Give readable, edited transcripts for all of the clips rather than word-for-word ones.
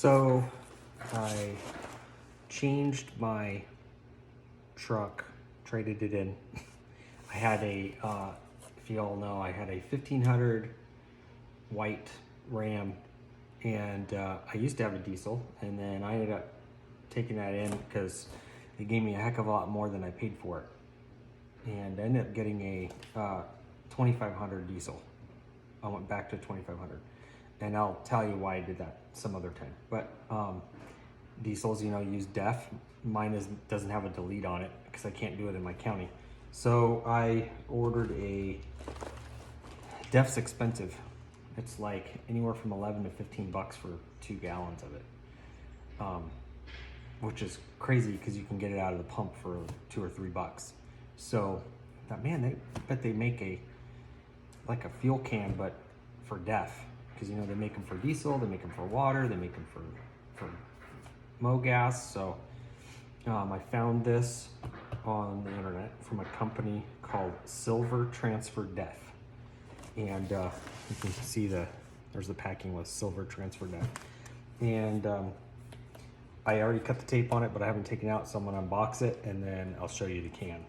So I changed my truck, traded it in. I had a, if you all know, I had a 1500 white Ram, and I used to have a diesel, and then I ended up taking that in because it gave me a heck of a lot more than I paid for it. And I ended up getting a 2500 diesel. I went back to 2500. And I'll tell you why I did that some other time. But diesels, use DEF. Mine doesn't have a delete on it because I can't do it in my county. So I ordered a, DEF's expensive. It's like anywhere from 11 to 15 bucks for 2 gallons of it. Which is crazy because you can get it out of the pump for 2 or 3 bucks. So I thought, man, I bet they make like a fuel can, but for DEF. Because they make them for diesel, they make them for water, they make them for MoGas. So I found this on the internet from a company called Silver Transfer DEF. And you can see there's the packing with Silver Transfer DEF. And I already cut the tape on it, but I haven't taken it out, so I'm gonna unbox it and then I'll show you the can.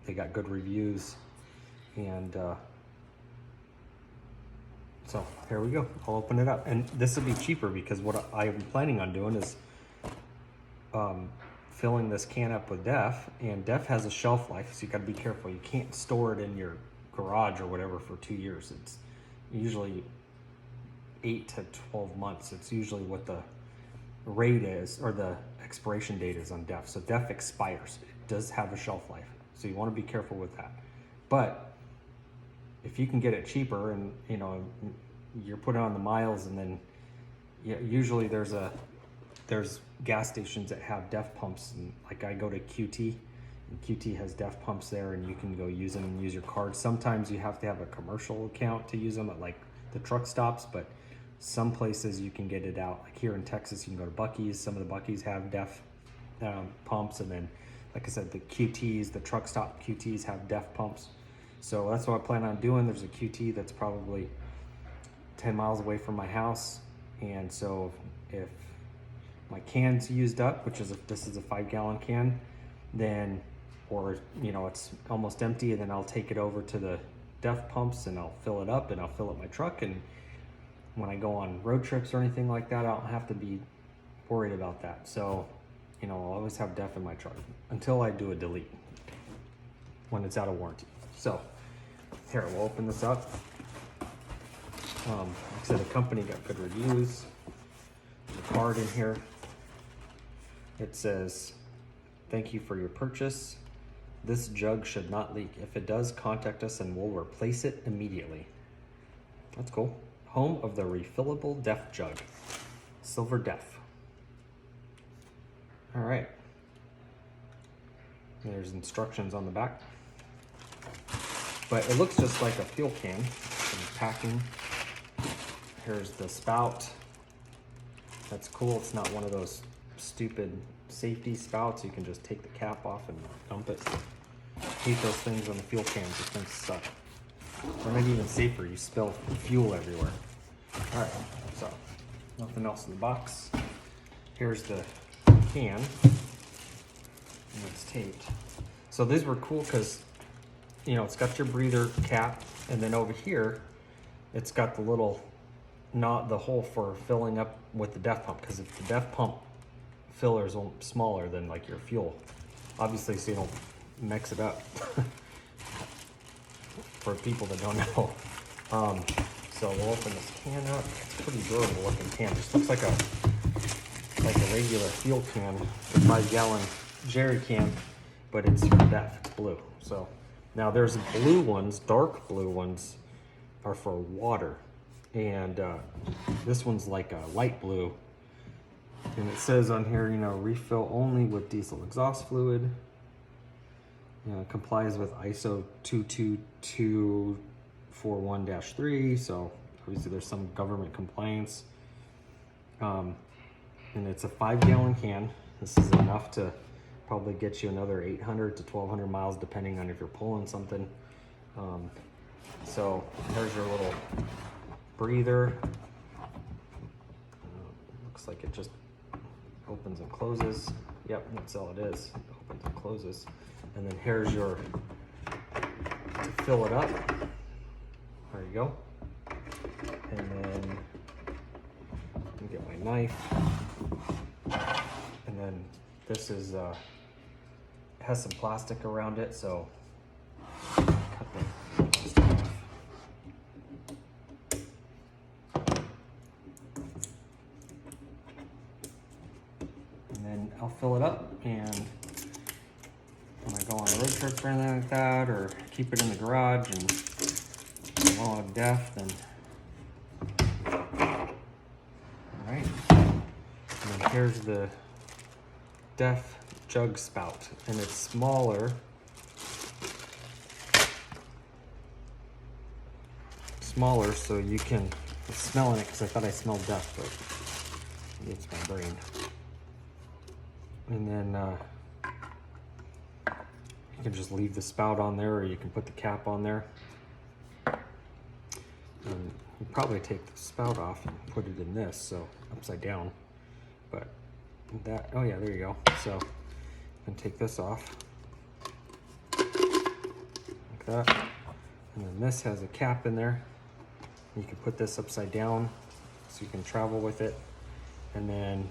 They got good reviews, and so here we go. I'll open it up, and this will be cheaper because what I'm planning on doing is filling this can up with DEF, and DEF has a shelf life, so you gotta be careful. You can't store it in your garage or whatever for 2 years. It's usually 8 to 12 months. It's usually what the rate is, or the expiration date is on DEF. So DEF expires. It does have a shelf life, so you want to be careful with that. But if you can get it cheaper, and you're putting on the miles, and then usually there's gas stations that have DEF pumps, and like I go to QT, and QT has DEF pumps there, and you can go use them and use your card. Sometimes you have to have a commercial account to use them at like the truck stops, but some places you can get it out. Like here in Texas, you can go to Buc-ee's. Some of the Buc-ee's have DEF pumps, and then, like I said, the QTs, the truck stop QTs have DEF pumps. So that's what I plan on doing. There's a QT that's probably 10 miles away from my house, and so if my can's used up, this is a 5-gallon can, then, or it's almost empty, and then I'll take it over to the DEF pumps and I'll fill it up, and I'll fill up my truck, and when I go on road trips or anything like that, I don't have to be worried about that. So, I'll always have DEF in my truck until I do a delete when it's out of warranty. So, here, we'll open this up. Like I said, the company got good reviews. There's a card in here. It says, "Thank you for your purchase. This jug should not leak. If it does, contact us and we'll replace it immediately." That's cool. Home of the refillable DEF jug. Silver DEF. All right. There's instructions on the back. But it looks just like a fuel can. Some packing. Here's the spout. That's cool. It's not one of those stupid safety spouts. You can just take the cap off and dump it. I hate those things on the fuel cans. Those things suck. Or maybe even safer, you spill fuel everywhere. All right, so nothing else in the box. Here's the can, and it's taped. So these were cool because, it's got your breather cap, and then over here, it's got the little, not the hole for filling up with the DEF pump, because if the DEF pump filler is smaller than like your fuel, obviously, so you don't mix it up. For people that don't know. So we'll open this can up. It's a pretty durable looking can. Just looks like a regular fuel can, a 5-gallon jerry can, but it's for DEF, it's blue. So now there's blue ones, dark blue ones are for water. And this one's like a light blue. And it says on here, refill only with diesel exhaust fluid. Complies with ISO 22241-3, so obviously there's some government compliance. And it's a 5-gallon can. This is enough to probably get you another 800 to 1200 miles, depending on if you're pulling something. So there's your little breather. like it just opens and closes. Yep, that's all it is. It opens and closes. And then here's your, to fill it up. There you go. And then let me get my knife. And then this is, has some plastic around it, so cut the plastic off. And then I'll fill it up, and when I go on road trips or anything like that, or keep it in the garage and while I'm deaf, then alright. And then here's the deaf jug spout, and it's smaller. So you can, I'm smelling it because I thought I smelled deaf, but maybe it's my brain. And then you can just leave the spout on there, or you can put the cap on there. And you probably take the spout off and put it in this, so upside down. But that, oh yeah, there you go. So you can take this off like that. And then this has a cap in there. You can put this upside down so you can travel with it. And then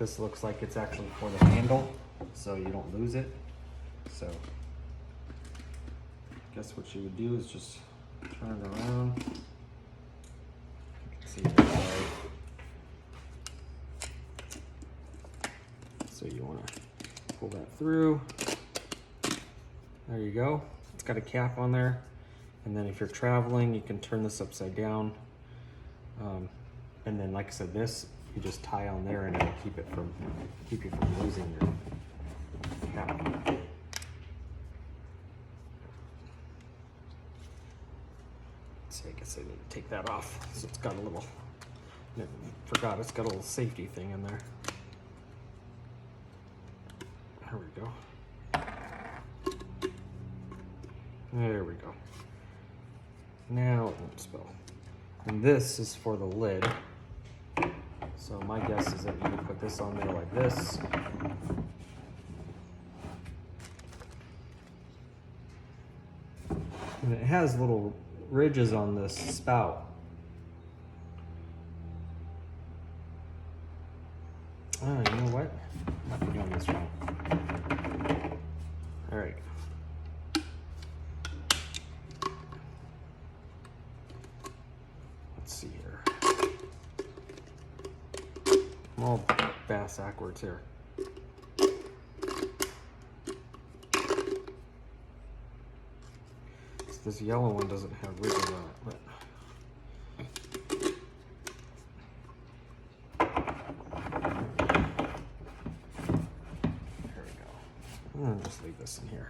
this looks like it's actually for the handle, so you don't lose it. So I guess what you would do is just turn it around. See this side. So you want to pull that through. There you go. It's got a cap on there. And then if you're traveling, you can turn this upside down. And then, like I said, this you just tie on there, and it'll keep you from losing your cap. So I guess I need to take that off. So it's got a little, I forgot it's got a little safety thing in there. There we go. There we go. Now it won't spill. And this is for the lid. So my guess is that you can put this on there like this. And it has little ridges on this spout. Oh, you know what? I might be doing this wrong. All right. Let's see here. I'm all bass backwards here. So this yellow one doesn't have ridges on it, but there we go. I'm gonna just leave this in here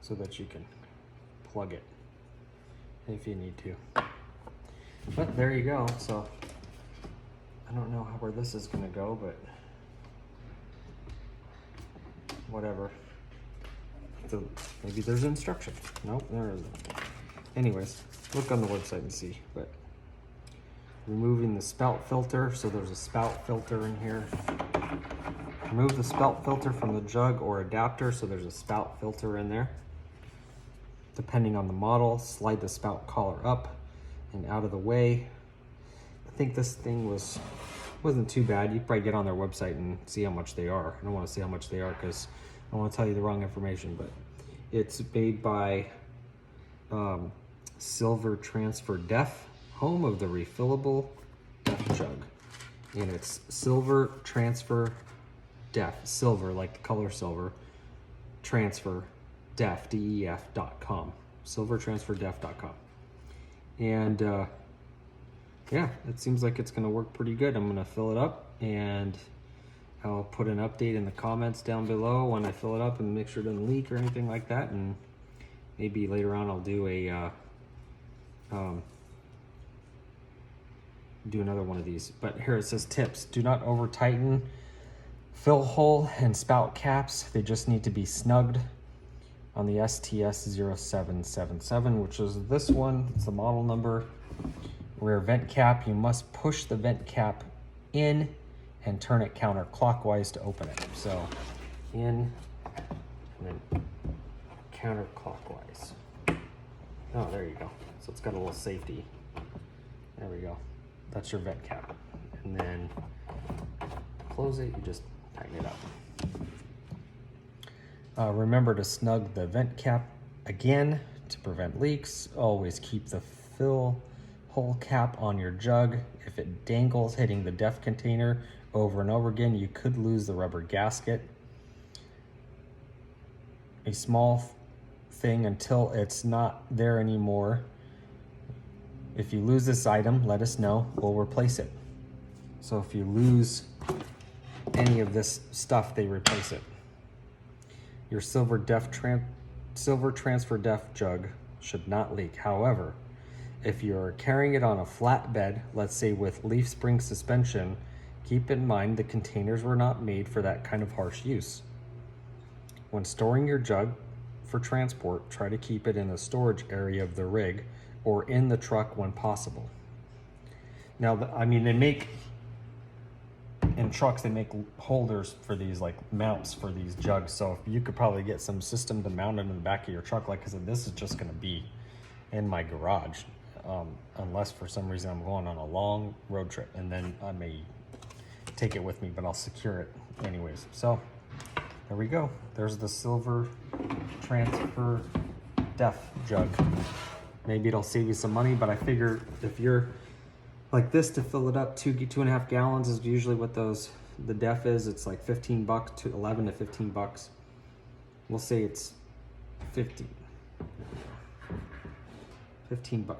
so that you can plug it if you need to. But there you go. So I don't know where this is gonna go, but whatever. So maybe there's instructions. Nope, there isn't. Anyways, look on the website and see. But removing the spout filter, so there's a spout filter in here. Remove the spout filter from the jug or adapter, so there's a spout filter in there. Depending on the model, slide the spout collar up and out of the way. I think this thing wasn't too bad. You probably get on their website and see how much they are. I don't want to see how much they are because I don't want to tell you the wrong information, but it's made by Silver Transfer Def, home of the refillable Def jug. And it's Silver Transfer Def, silver like the color silver, transfer def, def.com, silvertransferdef.com. And yeah, it seems like it's gonna work pretty good. I'm gonna fill it up, and I'll put an update in the comments down below when I fill it up and make sure it doesn't leak or anything like that. And maybe later on I'll do a do another one of these. But here it says tips: do not over tighten fill hole and spout caps. They just need to be snugged on the STS 0777, which is this one. It's the model number. Rear vent cap, you must push the vent cap in and turn it counterclockwise to open it. So in and then counterclockwise. Oh, there you go. So it's got a little safety. There we go. That's your vent cap. And then close it, you just tighten it up. Remember to snug the vent cap again to prevent leaks. Always keep the fill hole cap on your jug. If it dangles hitting the DEF container over and over again, you could lose the rubber gasket. A small thing until it's not there anymore. If you lose this item, let us know, we'll replace it. So if you lose any of this stuff, they replace it. Your silver transfer DEF jug should not leak. However, if you're carrying it on a flat bed, let's say with leaf spring suspension, keep in mind the containers were not made for that kind of harsh use. When storing your jug for transport, try to keep it in the storage area of the rig or in the truck when possible. Now, I mean, they make, in trucks, they make holders for these, like mounts for these jugs. So if you could probably get some system to mount it in the back of your truck. Like I said, this is just gonna be in my garage. Unless for some reason I'm going on a long road trip, and then I may take it with me, but I'll secure it anyways. So there we go. There's the silver transfer DEF jug. Maybe it'll save you some money, but I figure if you're like this to fill it up, 2.5 gallons is usually what the DEF is. It's like 15 bucks to 11 to 15 bucks. We'll say it's 15 bucks.